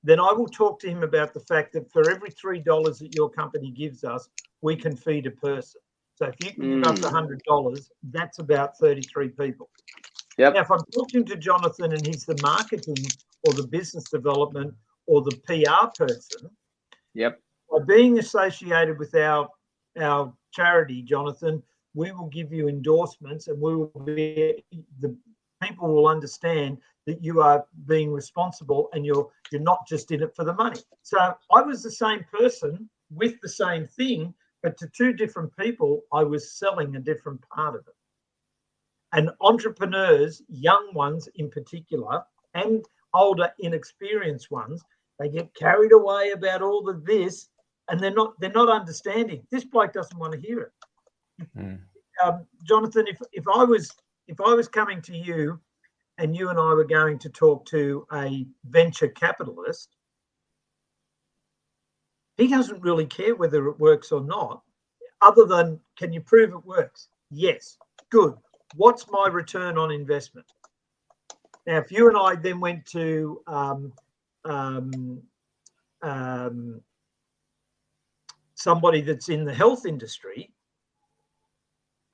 then I will talk to him about the fact that for every $3 that your company gives us, we can feed a person. So if you can give us $100, that's about 33 people. Yep. Now, if I'm talking to Jonathan and he's the marketing or the business development or the PR person, by being associated with our charity, Jonathan, we will give you endorsements and the people will understand that you are being responsible and you're not just in it for the money. So I was the same person with the same thing, but to 2 different people, I was selling a different part of it. And entrepreneurs, young ones in particular, and older, inexperienced ones, they get carried away about all of this, and they're not understanding. This bloke doesn't want to hear it. Jonathan, if I was coming to you, and you and I were going to talk to a venture capitalist, he doesn't really care whether it works or not, other than, can you prove it works? Yes. Good. What's my return on investment? Now, if you and I then went to somebody that's in the health industry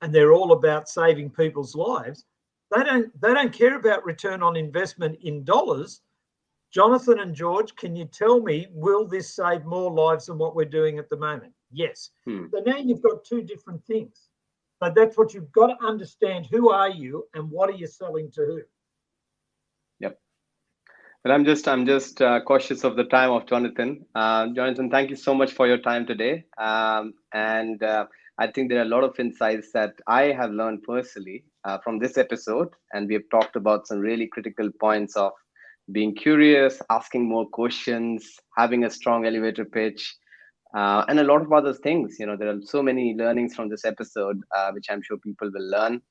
and they're all about saving people's lives, they don't care about return on investment in dollars. Jonathan and George, can you tell me, will this save more lives than what we're doing at the moment? Yes. So now you've got 2 different things. But that's what you've got to understand. Who are you and what are you selling to who? Yep. But I'm just cautious of the time of Jonathan. Jonathan, thank you so much for your time today. And I think there are a lot of insights that I have learned personally from this episode. And we have talked about some really critical points of being curious, asking more questions, having a strong elevator pitch, and a lot of other things. There are so many learnings from this episode, which I'm sure people will learn.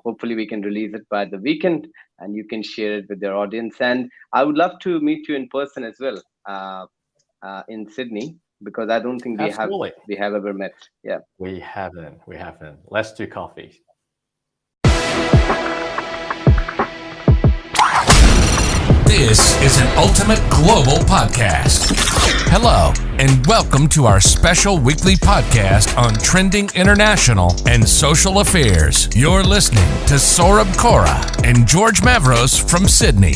Hopefully we can release it by the weekend and you can share it with your audience. And I would love to meet you in person as well in Sydney, because I don't think we have ever met. Yeah, we haven't. Let's do coffee. This is an Ultimate Global Podcast. Hello, and welcome to our special weekly podcast on trending international and social affairs. You're listening to Saurabh Kaura and George Mavros from Sydney.